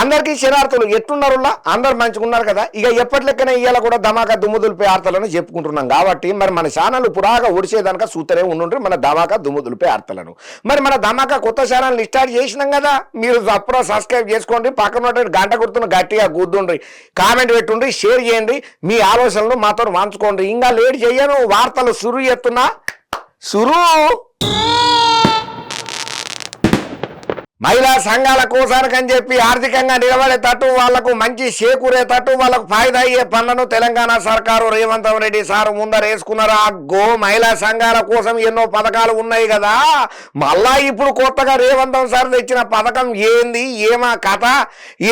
అందరికీ శరార్థులు ఎట్లున్నారులా అందరు మంచిగా ఉన్నారు కదా. ఇక ఎప్పటి లెక్కనే ఇవాళ కూడా ధమాకా దుమ్ముదులిపే ఆర్తలను చెప్పుకుంటున్నాం కాబట్టి మరి మన ఛానల్ పురాగా ఒడిచేదానిక సూతనే ఉండుండ్రి మన ధమాకా దుమ్ముదులిపే ఆర్తలను. మరి మన ధమాకా కొత్త ఛానల్ స్టార్ట్ చేసినాం కదా, మీరు అప్పుడు సబ్స్క్రైబ్ చేసుకోండి, పక్కన గంట గుర్తును గట్టిగా గుద్దుండ్రి, కామెంట్ పెట్టుండ్రి, షేర్ చేయండి, మీ ఆలోచనలు మాతో పంచుకోండి. ఇంకా లేట్ చెయ్యను, వార్తలు సురు ఎత్తున్నా సురు. మహిళా సంఘాల కోసానికని చెప్పి ఆర్థికంగా నిలబడేటట్టు వాళ్లకు మంచి చేకూరేటట్టు వాళ్ళకు ఫాయిదా అయ్యే పనులను తెలంగాణ సర్కారు రేవంత్ రెడ్డి సారు ముందరేసుకున్నారు. గో మహిళా సంఘాల కోసం ఎన్నో పథకాలు ఉన్నాయి కదా, మళ్ళా ఇప్పుడు కొత్తగా రేవంత్ సార్ తెచ్చిన పథకం ఏంది, ఏమా కథ,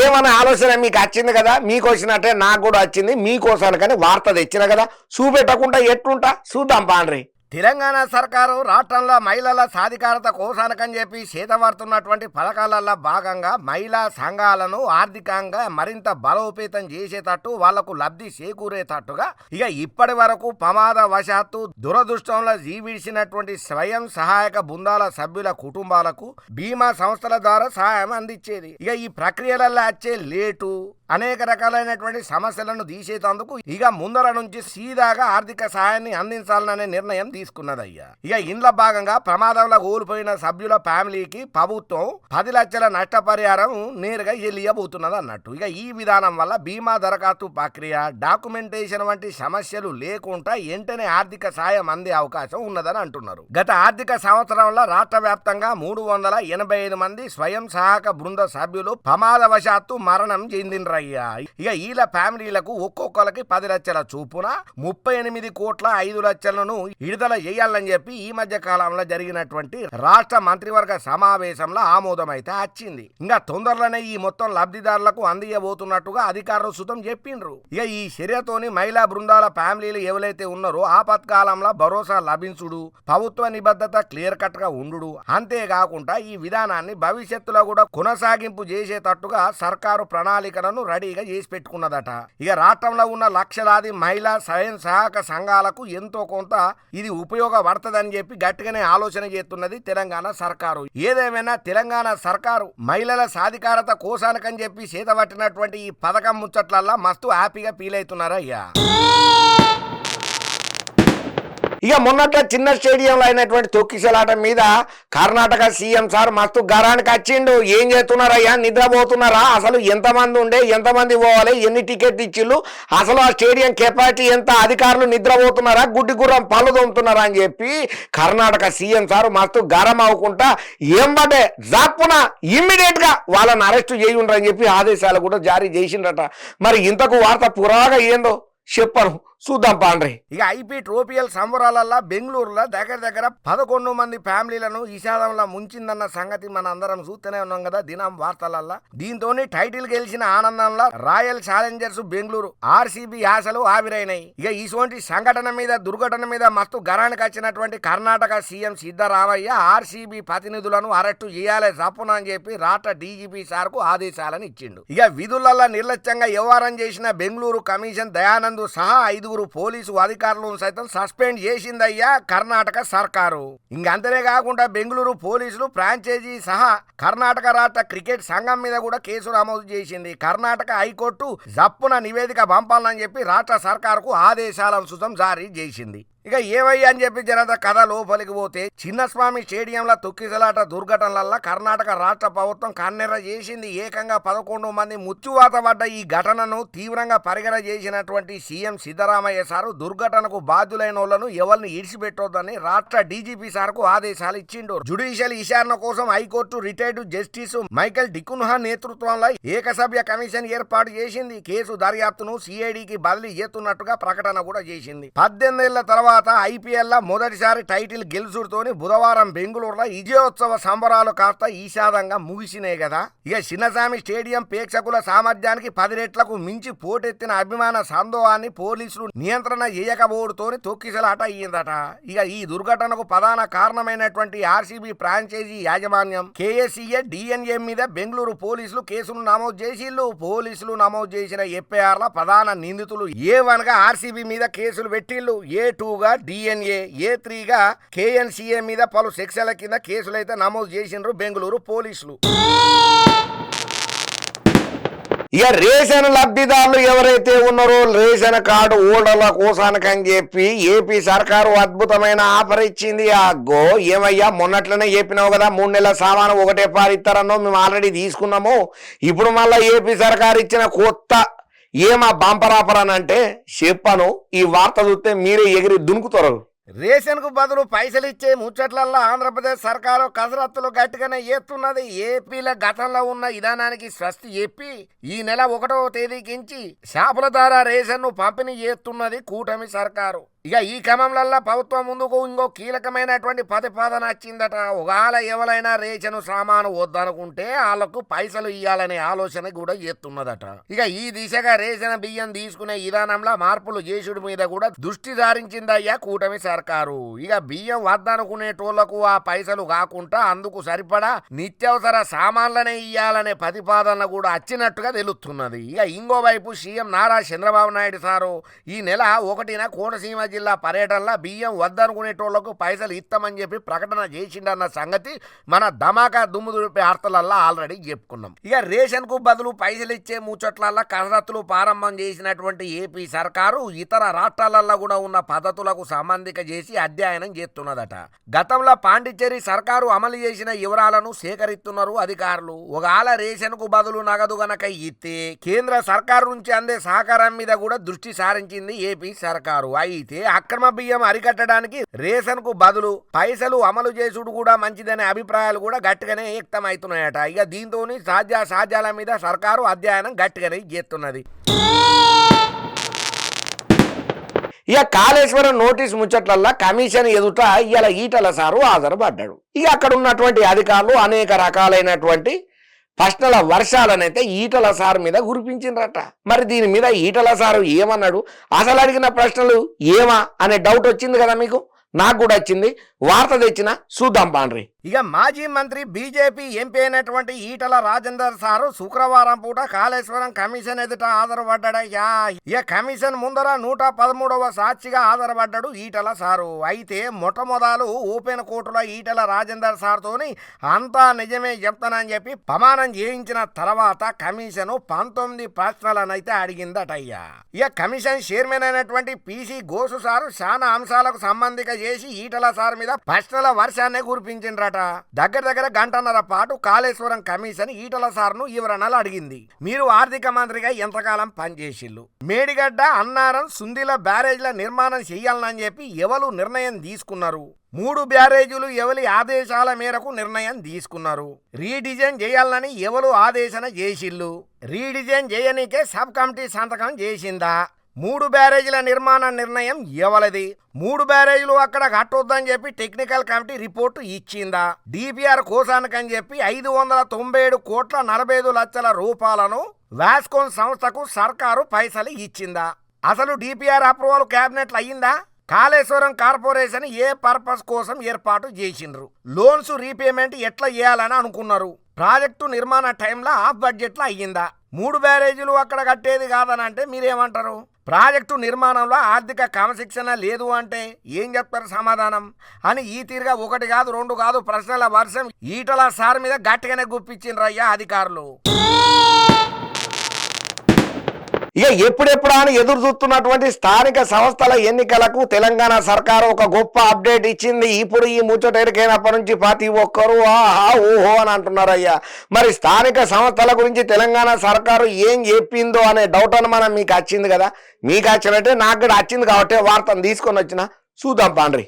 ఏమనే ఆలోచన మీకు వచ్చింది కదా. మీకు వచ్చినట్టే నాకు కూడా వచ్చింది, మీకోసానికని వార్త తెచ్చిన కదా, చూపెట్టకుండా ఎట్లుంటా చూద్దాం పాండ్రి. తెలంగాణ సర్కారు రాష్ట్రంలో మహిళల సాధికారత కోసానికని చెప్పి చేతవాడుతున్నటువంటి పథకాలలో భాగంగా మహిళా సంఘాలను ఆర్థికంగా మరింత బలోపేతం చేసేటట్టు వాళ్లకు లబ్ధి చేకూరేటట్టుగా ఇక ఇప్పటి వరకు ప్రమాదవశాత్తు దురదృష్టంలో జీవించినటువంటి స్వయం సహాయక బృందాల సభ్యుల కుటుంబాలకు బీమా సంస్థల ద్వారా సహాయం అందించేది. ఇక ఈ ప్రక్రియలలో వచ్చే లేటు అనేక రకాలైనటువంటి సమస్యలను తీసేందుకు ఇక ముందర నుంచి సీదాగా ఆర్థిక సహాయాన్ని అందించాలనే నిర్ణయం తీసుకున్నదయ్యా. ఇక ఇందులో భాగంగా ప్రమాదంలో కోల్పోయిన సభ్యుల ఫ్యామిలీకి ప్రభుత్వం 10 లక్షల నష్టపరిహారం నేరుగా చెల్లియబోతున్నది అన్నట్టు. ఇక ఈ విధానం వల్ల బీమా దరఖాస్తు ప్రక్రియ, డాక్యుమెంటేషన్ వంటి సమస్యలు లేకుండా వెంటనే ఆర్థిక సాయం అందే అవకాశం ఉన్నదని అంటున్నారు. గత ఆర్థిక సంవత్సరంలో రాష్ట్ర వ్యాప్తంగా 385 మంది స్వయం సహాయక బృంద సభ్యులు ప్రమాదవశాత్తు మరణం చెందిన. ఇక వీళ్ళ ఫ్యామిలీలకు ఒక్కొక్కరికి 10 లక్షల చొప్పున 38,05,00,000లను విడుదల చేయాలని చెప్పి ఈ మధ్య కాలంలో జరిగినటువంటి రాష్ట్ర మంత్రివర్గ సమావేశంలో ఆమోదం అయితే వచ్చింది. ఇంకా తొందరలోనే ఈ మొత్తం లబ్ధిదారులకు అందియబోతున్నట్టుగా అధికారులు సుతం చెప్పిండ్రు. ఇక ఈ చర్యతోని మహిళా బృందాల ఫ్యామిలీలు ఎవరైతే ఉన్నారో ఆపత్కాలంలో భరోసా లభించుడు, ప్రభుత్వ నిబద్ధత క్లియర్ కట్ గా ఉండు, అంతేకాకుండా ఈ విధానాన్ని భవిష్యత్తులో కూడా కొనసాగింపు చేసేటట్టుగా సర్కారు ప్రణాళికలను రెడీగా చేసి పెట్టుకున్నదట. ఇక రాష్ట్రంలో ఉన్న లక్షలాది మహిళా స్వయం సహాయక సంఘాలకు ఎంతో కొంత ఇది ఉపయోగపడుతుందని చెప్పి గట్టిగానే ఆలోచన చేస్తున్నది తెలంగాణ సర్కారు. ఏదేమైనా తెలంగాణ సర్కారు మహిళల సాధికారత కోసానికని చెప్పి చేతబట్టినటువంటి ఈ పథకం ముచ్చట్లల్లా మస్తు హ్యాపీగా ఫీల్ అవుతున్నారు అయ్యా. ఇక మొన్నట్ల చిన్న స్టేడియంలో అయినటువంటి తొక్కిసలాట మీద కర్ణాటక సీఎం సార్ మస్తు గరానికి వచ్చిండు. ఏం చేస్తున్నారయ్యా, నిద్రపోతున్నారా, అసలు ఎంతమంది ఉండే, ఎంతమంది పోవాలి, ఎన్ని టికెట్లు ఇచ్చిళ్ళు, అసలు ఆ స్టేడియం కెపాసిటీ ఎంత, అధికారులు నిద్రపోతున్నారా, గుడ్డి గుర్రం పళ్ళు తోముతున్నారా అని చెప్పి కర్ణాటక సీఎం సార్ మస్తు గరం అవ్వకుండా ఏంబటే జాపున ఇమ్మీడియట్ గా వాళ్ళని అరెస్ట్ చేయుండ్రు అని చెప్పి ఆదేశాలు కూడా జారీ చేసిండ్రట. మరి ఇంతకు వార్త పురాగా ఏందో చెప్పను, చూద్దాం పాండ్రి. ఇక ఐపీ ట్రోపియల్ సంబరాలల్లో బెంగళూరులో దగ్గర 11 మంది ఫ్యామిలీలను విషాదంలో ముంచిందన్న సంగతి మన అందరం చూస్తూనే ఉన్నాం కదా దినం వార్తలల్లో. దీంతో టైటిల్ గెలిచిన ఆనందంలో రాయల్ ఛాలెంజర్స్ బెంగళూరు ఆర్సీబీ ఆశలు ఆవిరైనాయి. ఇక ఇటువంటి సంఘటన మీద దుర్ఘటన మీద మస్తు గరానికి వచ్చినటువంటి కర్ణాటక సీఎం సిద్ధరామయ్య ఆర్సీబీ ప్రతినిధులను అరెస్టు చేయాలి జప్పున అని చెప్పి రాష్ట్ర డీజీపీ సార్ కు ఆదేశాలను ఇచ్చిండు. ఇక విధులలో నిర్లక్ష్యంగా వ్యవహారం చేసిన బెంగళూరు కమిషన్ దయానంద్ సహా 5 పోలీసు అధికారులను సైతం సస్పెండ్ చేసిందయ్యా కర్ణాటక సర్కారు. ఇంకంతనే కాకుండా బెంగళూరు పోలీసులు ఫ్రాంచైజీ సహా కర్ణాటక రాష్ట్ర క్రికెట్ సంఘం మీద కూడా కేసు నమోదు చేసింది. కర్ణాటక హైకోర్టు జప్పున నివేదిక పంపాలని చెప్పి రాష్ట్ర సర్కారుకు ఆదేశాలను సుతం జారీ చేసింది. ఇక ఏవయ్యా అని చెప్పి జనత కథ లోపలికి పోతే చిన్నస్వామి స్టేడియంలో తొక్కిసలాట దుర్ఘటనలల్లో కర్ణాటక రాష్ట్ర ప్రభుత్వం కన్నెర్ర చేసింది. ఏకంగా 11 మంది మృత్యువాత పడ్డ ఈ ఘటనను తీవ్రంగా పరిగణ చేసినటువంటి సీఎం సిద్ధరామయ్య సారు దుర్ఘటనకు బాధ్యులైన వాళ్ళను ఎవరిని ఇడిచిపెట్టొద్దని రాష్ట్ర డీజీపీ సార్కు ఆదేశాలు ఇచ్చిండు. జ్యుడిషియల్ విచారణ కోసం high court retired justice Michael D'Cunha నేతృత్వంలో ఏకసభ్య కమిషన్ ఏర్పాటు చేసింది. కేసు దర్యాప్తును సిఐడికి బదిలీ చేస్తున్నట్టుగా ప్రకటన కూడా చేసింది. 18 ఏళ్ల తర్వాత ఐపీఎల్ లో మొదటిసారి టైటిల్ గెలుచుడుతోని బుధవారం బెంగళూరులో విజయోత్సవ సంబరాలు కాస్త ఈషాదంగా ముగిసినాయి కదా. ఇక చిన్నస్వామి స్టేడియం ప్రేక్షకుల సామర్థ్యానికి 10 రెట్లకు మించి పోటెత్తిన అభిమాన సందోహాన్ని పోలీసులు నియంత్రణ చేయకపోవడంతోని తొక్కిసలాట అయ్యిందట. ఇక ఈ దుర్ఘటనకు ప్రధాన కారణమైనటువంటి ఆర్సీబీ ఫ్రాంచైజీ యాజమాన్యం కేఎస్సీఏ డిఎన్ఏ మీద బెంగళూరు పోలీసులు కేసులు నమోదు చేసిళ్ళు. పోలీసులు నమోదు చేసిన ఎఫ్ఐఆర్ లో ప్రధాన నిందితులు A1 గా ఆర్సీబీ మీద కేసులు పెట్టిళ్ళు, A2 గా డిఎన్ఏ, A3 గా కేఎన్సీఏ మీద పలు సెక్షన్ల కింద కేసులైతే నమోదు చేసిండ్రు బెంగళూరు పోలీసులు. ఇక రేషన్ లబ్ధిదారులు ఎవరైతే ఉన్నారో రేషన్ కార్డు ఓడర్ల కోసానికని చెప్పి ఏపీ సర్కారు అద్భుతమైన ఆఫర్ ఇచ్చింది. అగ్గో ఏమయ్యా మొన్నట్లనే చెప్పినావు కదా 3 నెలల సామాను ఒకటే పారి ఇస్తారన్నో మేము ఆల్రెడీ తీసుకున్నాము. ఇప్పుడు మళ్ళీ ఏపీ సర్కారు ఇచ్చిన కొత్త ఏమా బంపర్ ఆఫర్ అని అంటే చెప్పను. ఈ వార్త చూస్తే మీరే ఎగిరి దునుకుతారు. రేషన్ కు బదులు పైసలు ఇచ్చే ముచ్చట్లల్లో ఆంధ్రప్రదేశ్ సర్కారు కసరత్తులు గట్టిగానే చేస్తున్నది. ఏపీల గతంలో ఉన్న విధానానికి స్వస్తి చెప్పి ఈ నెల 1వ తేదీకించి షాపుల ద్వారా రేషన్ ను పంపిణీ చేస్తున్నది కూటమి సర్కారు. ఇక ఈ క్రమంలో ప్రభుత్వం ముందుకు ఇంకో కీలకమైనటువంటి ప్రతిపాదన వచ్చిందట. ఒకవేళ ఎవరైనా రేషన్ సామాను వద్దనుకుంటే వాళ్ళకు పైసలు ఇవ్వాలనే ఆలోచన కూడా చేస్తున్నదట. ఇక ఈ దిశగా రేషన్ బియ్యం తీసుకునే విధానంలో మార్పులు చేసుడు మీద కూడా దృష్టి సారించిందయ్యా కూటమి సర్కారు. ఇక బియ్యం వద్దనుకునేటోళ్లకు ఆ పైసలు కాకుండా అందుకు సరిపడా నిత్యావసర సామాన్లనే ఇయ్యాలనే ప్రతిపాదన కూడా వచ్చినట్టుగా తెలుస్తున్నది. ఇక ఇంకోవైపు సీఎం నారా చంద్రబాబు నాయుడు సారు ఈ నెల 1న కోనసీమ జిల్లా పర్యటనలో బియ్యం వద్దనుకునేటోళ్లకు పైసలు ఇస్తామని చెప్పి ప్రకటన చేసిండన్న సంగతి మన ధమాకా దుమ్ము దులిపే వార్తలల్లో ఆల్రెడీ చెప్పుకున్నాం. ఇక రేషన్ కు బదులు పైసలు ఇచ్చే ముచ్చట్లల్లో కసరత్తులు ప్రారంభం చేసినటువంటి ఏపీ సర్కారు ఇతర రాష్ట్రాలలో కూడా ఉన్న పద్ధతులకు సంబంధిక చేసి అధ్యయనం చేస్తున్నదట. గతంలో పాండిచ్చేరి సర్కారు అమలు చేసిన వివరాలను సేకరిస్తున్నారు అధికారులు. ఒకవేళ రేషన్ కు బదులు నగదు గనక ఇస్తే కేంద్ర సర్కారు నుంచి అందే సహకారం మీద కూడా దృష్టి సారించింది ఏపీ సర్కారు. అయితే అక్రమ బియ్యం అరికట్టడానికి రేషన్ కు బదులు పైసలు అమలు చేసుడు కూడా మంచిదనే అభిప్రాయాలు కూడా గట్టిగానే వ్యక్తమవుతున్నాయట. ఇక దీంతో సాధ్యాల మీద సర్కారు అధ్యయనం గట్టిగానే చేస్తున్నది. ఇక కాళేశ్వరం నోటీస్ ముచ్చట్లల్లా కమిషన్ ఎదుట ఇవాళ ఈటల సారు హాజరుపడ్డాడు. ఇక అక్కడ ఉన్నటువంటి అధికారులు అనేక రకాలైనటువంటి ప్రశ్నల వర్షాలనైతే ఈటల సార్ మీద కురిపించిండ్రట. మరి దీని మీద ఈటల సారు ఏమన్నాడు, అసలు అడిగిన ప్రశ్నలు ఏమా అనే డౌట్ వచ్చింది కదా మీకు, నాకు కూడా వచ్చింది. వార్త తెచ్చిన చూద్దాం పాండ్రి. ఇక మాజీ మంత్రి బీజేపీ ఎంపీ అయినటువంటి ఈటల రాజేందర్ సారు శుక్రవారం పూట కాళేశ్వరం కమిషన్ ఎదుట హాజరుపడ్డాడయ్యా. ఇక కమిషన్ ముందర 113వ సాక్షిగా హాజరుపడ్డాడు ఈటల సారు. అయితే మొట్టమొదలు ఓపెన్ కోర్టులో ఈటల రాజేందర్ సార్తోని అంతా నిజమే చెప్తానని చెప్పి ప్రమాణం చేయించిన తర్వాత కమిషన్ 19 ప్రశ్నలనైతే అడిగిందటయ్యా. ఇక కమిషన్ చైర్మన్ అయినటువంటి పిసి ఘోష్ సారు చాలా అంశాలకు సంబంధిక చేసి ఈటల సార్ మీద ప్రశ్నల వర్షాన్ని కురిపించిండ్రట. దగ్గర గంటన్నర పాటు కాళేశ్వరం కమిషన్ ఈటల సార్ను వివరణలు అడిగింది. మీరు ఆర్థిక మంత్రిగా ఎంతకాలం పనిచేసిల్లు, మేడిగడ్డ అన్నారం సుందిల బ్యారేజ్ల నిర్మాణం చేయాలని చెప్పి ఎవరు నిర్ణయం తీసుకున్నారు, 3 బ్యారేజీలు ఎవరి ఆదేశాల మేరకు నిర్ణయం తీసుకున్నారు, రీడిజైన్ చేయాలని ఎవరు ఆదేశన చేసిల్లు, రీడిజైన్ చేయనీకే సబ్ కమిటీ సంతకం చేసిందా, 3 బ్యారేజీల నిర్మాణ నిర్ణయం ఎవరిది, 3 బ్యారేజీలు అక్కడ కట్టొద్దని చెప్పి టెక్నికల్ కమిటీ రిపోర్టు ఇచ్చిందా, డిపిఆర్ కోసానికని చెప్పి 597 కోట్ల 45 లక్షల రూపాయలను వాస్కోన్ సంస్థకు సర్కారు పైసలు ఇచ్చిందా, అసలు డిపిఆర్ అప్రూవల్ క్యాబినెట్లు అయ్యిందా, కాళేశ్వరం కార్పొరేషన్ ఏ పర్పస్ కోసం ఏర్పాటు చేసిండ్రు, లోన్స్ రీపేమెంట్ ఎట్లా చేయాలని అనుకున్నారు, ప్రాజెక్టు నిర్మాణ టైంలో ఆఫ్ బడ్జెట్లో అయ్యిందా, 3 బ్యారేజీలు అక్కడ కట్టేది కాదని అంటే మీరేమంటారు, ప్రాజెక్టు నిర్మాణంలో ఆర్థిక క్రమశిక్షణ లేదు అంటే ఏం చెప్తారు సమాధానం అని ఈ తీరుగా 1 కాదు 2 కాదు ప్రశ్నల వర్షం ఈటల సార్ మీద గట్టిగానే గుప్పించిండ్రయ్యా అధికారులు. ఇక ఎప్పుడెప్పుడా అని ఎదురు చూస్తున్నటువంటి స్థానిక సంస్థల ఎన్నికలకు తెలంగాణ సర్కారు ఒక గొప్ప అప్డేట్ ఇచ్చింది. ఇప్పుడు ఈ ముచ్చట ఎరికైనప్పటి నుంచి ప్రతి ఒక్కరు ఆహా ఓహో అని అంటున్నారయ్యా. మరి స్థానిక సంస్థల గురించి తెలంగాణ సర్కారు ఏం చెప్పిందో అనే డౌట్ అని మనం మీకు వచ్చింది కదా, మీకు వచ్చినట్టే నాకు కూడా వచ్చింది కాబట్టి వార్తను తీసుకొని వచ్చిన చూద్దాం పాండ్రి.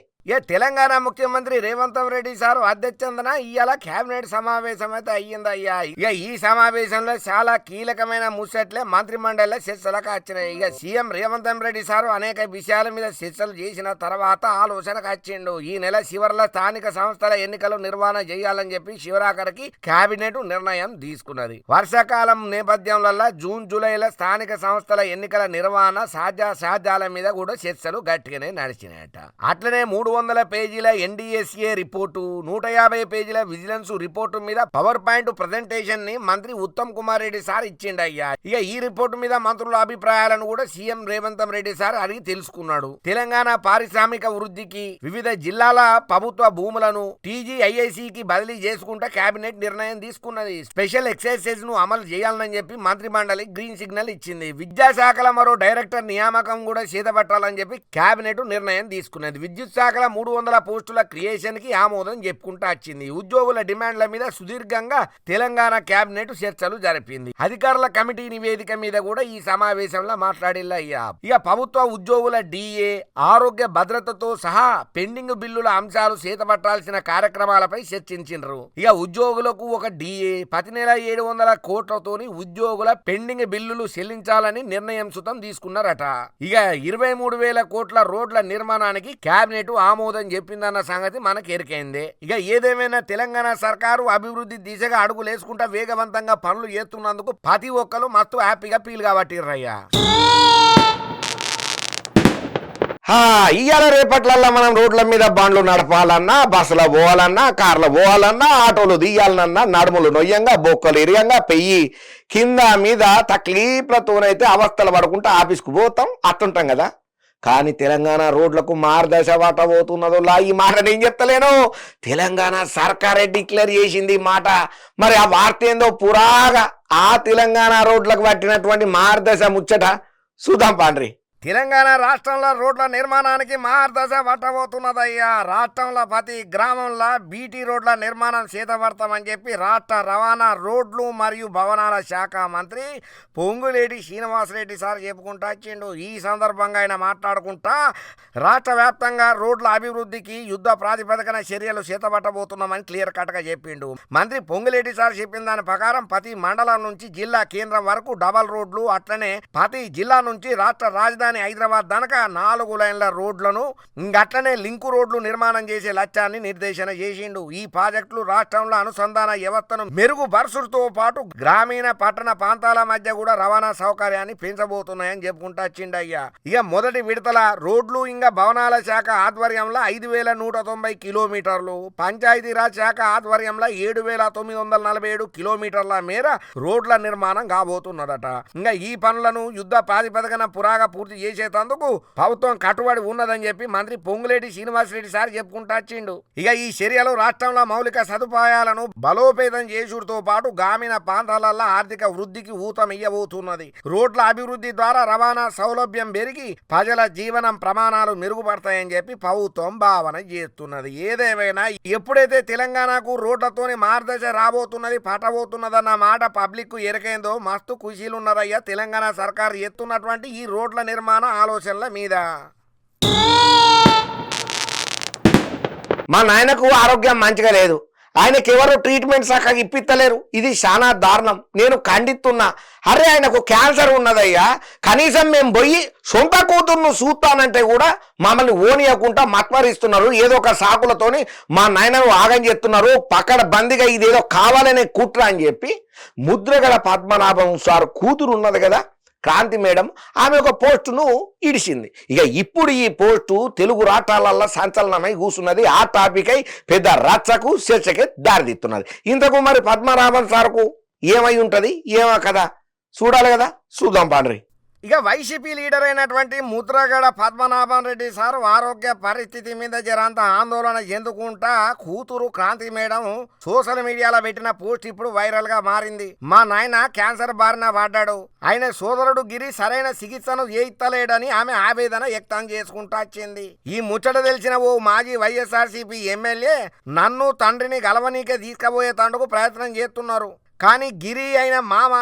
తెలంగాణ ముఖ్యమంత్రి రేవంత్ రెడ్డి సార్ అధ్యక్షతన ఇవాళ కేబినెట్ సమావేశం అయితే అయ్యిందయ్యా. ఇక ఈ సమావేశంలో చాలా కీలకమైన ముచ్చట్లే మంత్రి మండలిలో చర్చలకు వచ్చినాయి. ఇక సీఎం రేవంత్ రెడ్డి సార్ అనేక విషయాల మీద చర్చలు చేసిన తర్వాత ఆలోచనకు వచ్చిండు. ఈ నెల చివరిలో స్థానిక సంస్థల ఎన్నికలు నిర్వహణ చేయాలని చెప్పి శివరాకర్కి కేబినెట్ నిర్ణయం తీసుకున్నది. వర్షాకాలం నేపథ్యంలో జూన్ జూలైలో స్థానిక సంస్థల ఎన్నికల నిర్వహణ సాధ్యాల మీద కూడా చర్చలు గట్టిగానే నడిచినాయట. అట్లనే 3 300 పేజీల NDSA రిపోర్టు 150 పేజీల విజిలెన్స్ రిపోర్టు మీద పవర్ పాయింట్ ప్రజెంటేషన్ ని మంత్రి ఉత్తమ్ కుమార్ రెడ్డి సార్ ఇచ్చిండయ్యా. ఇక ఈ రిపోర్టు మీద మంత్రుల అభిప్రాయాలను కూడా సీఎం రేవంత్ రెడ్డి సార్ అడిగి తెలుసుకున్నాడు. తెలంగాణ పారిశ్రామిక వృద్ధికి వివిధ జిల్లాల ప్రభుత్వ భూములను TGIICకి బదిలీ చేసుకుంటా కేబినెట్ నిర్ణయం తీసుకున్నది. స్పెషల్ ఎక్సైజెస్ ను అమలు చేయాలని చెప్పి మంత్రి మండలి గ్రీన్ సిగ్నల్ ఇచ్చింది. విద్యాశాఖల మరో డైరెక్టర్ నియామకం కూడా చేతబట్టాలని చెప్పి కేబినెట్ నిర్ణయం తీసుకున్నది. విద్యుత్ శాఖల 300 పోస్టుల క్రియేషన్ కి ఆమోదం చెప్పుకుంటా వచ్చింది. ఉద్యోగుల డిమాండ్ల మీద సుదీర్ఘంగా తెలంగాణ కేబినెట్ చర్చలు జరిపింది. అధికారుల కమిటీ నివేదిక మీద కూడా ఈ సమావేశంలో మాట్లాడిల్లయ్యా. ఇక ప్రభుత్వ ఉద్యోగుల DA ఆరోగ్య భద్రతతో సహా పెండింగ్ బిల్లుల అంశాలు చేతబట్టాల్సిన కార్యక్రమాలపై చర్చించారు. ఇక ఉద్యోగులకు ఒక DA ప్రతి నెల 700 కోట్లతోని ఉద్యోగుల పెండింగ్ బిల్లులు చెల్లించాలని నిర్ణయం సుతం తీసుకున్నారట. ఇక 23,000 కోట్ల రోడ్ల నిర్మాణానికి కేబినెట్ ఆమోదం చెప్పిందన్న సంగతి మనకు ఎరికైంది. ఇక ఏదేమైనా తెలంగాణ సర్కారు అభివృద్ధి దిశగా అడుగులేసుకుంటా వేగవంతంగా పనులు చేస్తున్నందుకు ప్రతి ఒక్కరు మస్తు హ్యాపీగా ఫీల్ కాబట్టిర్రయ్యా. ఇవాళ రేపట్లల్లా మనం రోడ్ల మీద బండ్లు నడపాలన్నా, బస్సులో పోవాలన్నా, కార్లో పోవాలన్నా, ఆటోలు తీయాలన్నా నడుములు నొయ్యంగా, బొక్కలు ఇరియంగా, పెయ్యి కింద మీద తక్లీఫ్లతోనైతే అవస్థలు పడుకుంటూ ఆఫీస్కు పోతాం, అట్టుంటాం కదా. కానీ తెలంగాణ రోడ్లకు మార్గదర్శ వాట పోతున్నదో ఈ మాట నేను చెప్తలేను. తెలంగాణ సర్కారే డిక్లేర్ చేసింది ఈ మాట. మరి ఆ వార్త ఏందో పురాగా ఆ తెలంగాణ రోడ్లకు పట్టినటువంటి మార్గదర్శ ముచ్చట చూద్దాం పాండ్రి. తెలంగాణ రాష్ట్రంలో రోడ్ల నిర్మాణానికి మార్గదర్శ పట్టబోతున్నదయ్యా. రాష్ట్రంలో ప్రతి గ్రామంలో బీటీ రోడ్ల నిర్మాణం చేతపడతామని చెప్పి రాష్ట్ర రవాణా రోడ్లు మరియు భవనాల శాఖ మంత్రి పొంగులేటి శ్రీనివాసరెడ్డి సార్ చెప్పుకుంటా వచ్చిండు. ఈ సందర్భంగా ఆయన మాట్లాడుకుంటా రాష్ట్ర వ్యాప్తంగా రోడ్ల అభివృద్ధికి యుద్ధ ప్రాతిపదికన చర్యలు చేతపట్టబోతున్నామని క్లియర్ కట్గా చెప్పిండు. మంత్రి పొంగులేటి సార్ చెప్పిన దాని ప్రకారం ప్రతి మండలం నుంచి జిల్లా కేంద్రం వరకు డబల్ రోడ్లు, అట్లనే ప్రతి జిల్లా నుంచి రాష్ట్ర రాజధాని హైదరాబాద్ దనక 4 లైన్ల రోడ్లను అట్లనే లింకు రోడ్లు నిర్మాణం చేసే లక్ష్యాన్ని నిర్దేశన చేసిండు. ఈ ప్రాజెక్టులు రాష్ట్రంలో అనుసంధాన వ్యవస్థను మెరుగుపరచుతో పాటు గ్రామీణ పట్టణ ప్రాంతాల మధ్య కూడా రవాణా సౌకర్యాన్ని పెంచబోతున్నాయని చెప్పుకుంటా వచ్చిండయ్యా. ఇక మొదటి విడతల రోడ్లు ఇంకా భవనాల శాఖ ఆధ్వర్యంలో 5,190 కిలోమీటర్లు, పంచాయతీరాజ్ శాఖ ఆధ్వర్యంలో 7,947 కిలోమీటర్ల మేర రోడ్ల నిర్మాణం కాబోతున్నదట. ఇంకా ఈ పనులను యుద్ధ ప్రాతిపదికన పురాగా పూర్తి చేసేందుకు ప్రభుత్వం కట్టుబడి ఉన్నదని చెప్పి మంత్రి పొంగులేటి శ్రీనివాసరెడ్డి సార్ చెప్పుకుంటా వచ్చిండు. ఇక ఈ చర్యలు రాష్ట్రంలో మౌలిక సదుపాయాలను బలోపేతం చేసుడుతో పాటు గ్రామీణ ప్రాంతాలలో ఆర్థిక వృద్ధికి ఊతమియ్యబోతున్నది. రోడ్ల అభివృద్ధి ద్వారా రవాణా సౌలభ్యం పెరిగి ప్రజల జీవనం ప్రమాణాలు మెరుగుపడతాయని చెప్పి ప్రభుత్వం భావన చేస్తున్నది. ఏదేమైనా ఎప్పుడైతే తెలంగాణకు రోడ్లతోని మార్గదర్శ రాబోతున్నది, పట్టబోతున్నదన్న మాట పబ్లిక్ కు ఎరకైందో మస్తు ఖుషీలున్నారయ్యా తెలంగాణ సర్కారు ఎత్తున్నటువంటి ఈ రోడ్ల నిర్మాణ ఆలోచనల మీద. మా నాయనకు ఆరోగ్యం మంచిగా లేదు, ఆయనకి ఎవరు ట్రీట్మెంట్ చక్కగా ఇప్పిత్తలేరు. ఇది చాలా దారుణం, నేను ఖండిస్తున్నా. అరే ఆయనకు క్యాన్సర్ ఉన్నదయ్యా, కనీసం మేము పోయి సొంత కూతుర్ను చూస్తానంటే కూడా మమ్మల్ని ఓనియకుండా మత్వరిస్తున్నారు. ఏదో ఒక సాకులతోని మా నాయనను ఆగం చేస్తున్నారు. పక్కన బందిగా ఇదేదో కావాలనే కుట్ర అని చెప్పి ముద్రగడ పద్మనాభం సార్ కూతురు ఉన్నది కదా క్రాంతి మేడం, ఆమె ఒక పోస్టును ఇడిచింది. ఇక ఇప్పుడు ఈ పోస్టు తెలుగు రాష్ట్రాలలో సంచలనమై కూర్చున్నది. ఆ టాపిక్ అయి పెద్ద రచ్చకు చర్చకి దారితీస్తున్నది. ఇంతకు మరి పద్మనాభన్ సార్కు ఏమై ఉంటది, ఏమో కదా చూడాలి కదా, చూద్దాం పాండ్రి. ఇక వైసీపీ లీడర్ అయినటువంటి ముద్రగడ పద్మనాభన్ రెడ్డి సార్ ఆరోగ్య పరిస్థితి మీద జరంత ఆందోళన ఎందుకుంటా కూతురు క్రాంతి మేడం సోషల్ మీడియాలో పెట్టిన పోస్ట్ ఇప్పుడు వైరల్ గా మారింది. మా నాయన క్యాన్సర్ బారిన పడ్డాడు, ఆయన సోదరుడు గిరి సరైన చికిత్సను చేయిస్తలేడని ఆమె ఆవేదన వ్యక్తం చేసుకుంటా వచ్చింది. ఈ ముచ్చట తెలిసిన ఓ మాజీ వైఎస్ఆర్సీపీ ఎమ్మెల్యే నన్ను తండ్రిని గలవనీకే తీసుకుపోయే తండుకు ప్రయత్నం చేస్తున్నారు. కానీ గిరి అయిన మామ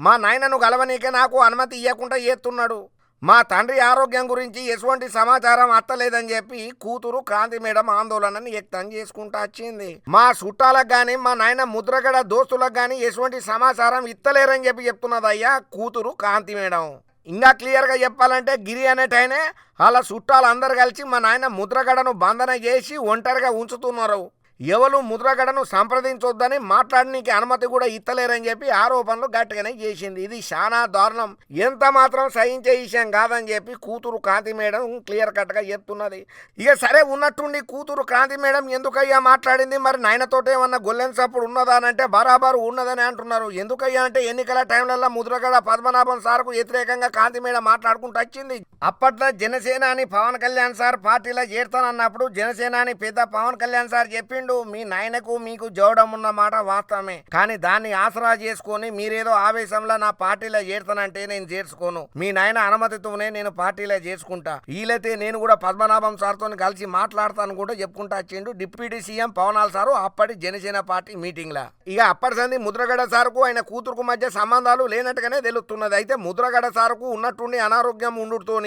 మా నాయనను గలవనీకే నాకు అనుమతి ఇవ్వకుండా చేస్తున్నాడు. మా తండ్రి ఆరోగ్యం గురించి ఎటువంటి సమాచారం అత్తలేదని చెప్పి కూతురు క్రాంతి మేడం ఆందోళనని వ్యక్తం చేసుకుంటా వచ్చింది. మా చుట్టాలకు గాని మా నాయన ముద్రగడ దోస్తులకు గాని ఎటువంటి సమాచారం ఇత్తలేరని చెప్పి చెప్తున్నదయ్యా కూతురు క్రాంతి మేడం. ఇంకా క్లియర్గా చెప్పాలంటే గిరి అనేటైనే వాళ్ళ చుట్టాలు అందరు కలిసి మా నాయన ముద్రగడను బంధన చేసి ఒంటరిగా ఉంచుతున్నారు. ఎవరు ముద్రగడను సంప్రదించొద్దని మాట్లాడడానికి అనుమతి కూడా ఇత్తలేరని చెప్పి ఆరోపణలు గట్టిగానే చేసింది. ఇది చాలా దారుణం, ఎంత మాత్రం సహించే విషయం కాదని చెప్పి కూతురు కాంతి మేడం క్లియర్ కట్ గా చెప్తున్నది. ఇక సరే ఉన్నట్టుండి కూతురు కాంతి మేడం ఎందుకయ్యా మాట్లాడింది, మరి నాయనతోటి ఏమన్నా గొల్లెన్ సప్పుడు ఉన్నదా అని అంటే బరాబరు ఉన్నదని అంటున్నారు. ఎందుకయ్యా అంటే ఎన్నికల టైంలలో ముద్రగడ పద్మనాభం సార్కు వ్యతిరేకంగా కాంతి మేడం మాట్లాడుకుంటూ వచ్చింది. అప్పట్లో జనసేనాని పవన్ కళ్యాణ్ సార్ పార్టీలో చేరుతానన్నప్పుడు జనసేనాని పెద్ద పవన్ కళ్యాణ్ సార్ చెప్పిండు, మీ నాయనకు మీకు జోడం ఉన్న మాట వాస్తవమే, కానీ దాన్ని ఆసరా చేసుకొని మీరేదో ఆవేశంలో నా పార్టీలో చేరుతానంటే నేను చేర్చుకోను, మీ నాయన అనుమతితోనే నేను పార్టీలో చేసుకుంటా, వీలైతే నేను కూడా పద్మనాభం సార్తో కలిసి మాట్లాడతాను కూడా చెప్పుకుంటా వచ్చిండు డిప్యూటీ సీఎం పవనాల్ సారు అప్పటి జనసేన పార్టీ మీటింగ్ లా. ఇక అప్పటి సంది ముద్రగడ సార్కు ఆయన కూతురుకు మధ్య సంబంధాలు లేనట్టుగానే తెలుస్తున్నది. అయితే ముద్రగడ సార్కు ఉన్నట్టుండి అనారోగ్యం ఉండుతోని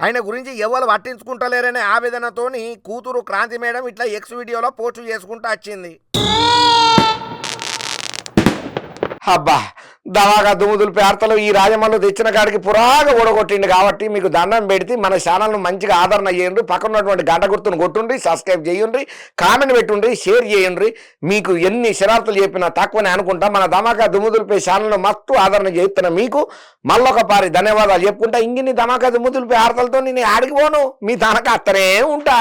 ఆయన గురించి ఎవరు పట్టించుకుంటలేరనే ఆవేదనతోని కూతురు క్రాంతి మేడం ఇట్లా ఎక్స్ వీడియోలో పోస్టు చేసుకుంటూ వచ్చింది. అబ్బా దవాగా దుమ్ముదులు పేర్తలు ఈ రాజమల్లు తెచ్చిన కాడికి పురాగా ఓడగొట్టిండు కాబట్టి మీకు దండం పెడితే మన ఛానల్ను మంచిగా ఆదరణ చేయండి, పక్కన ఉన్నటువంటి గంట గుర్తును కొట్టుండ్రి, సబ్స్క్రైబ్ చేయండి, కామెంట్ పెట్టుండ్రి, షేర్ చేయండి. మీకు ఎన్ని షరార్తులు చెప్పినా తక్కువనే అనుకుంటా. మన ధమాకా దుమ్ముదులపై ఛానల్ను మస్తు ఆదరణ చేస్తున్న మీకు మళ్ళొక పారి ధన్యవాదాలు చెప్పుకుంటా. ఇంగిన్ని ధమాకా దుమ్ముదులపై ఆడతలతో నేను ఆడికిపోను, మీ తనక అత్తనే ఉంటా.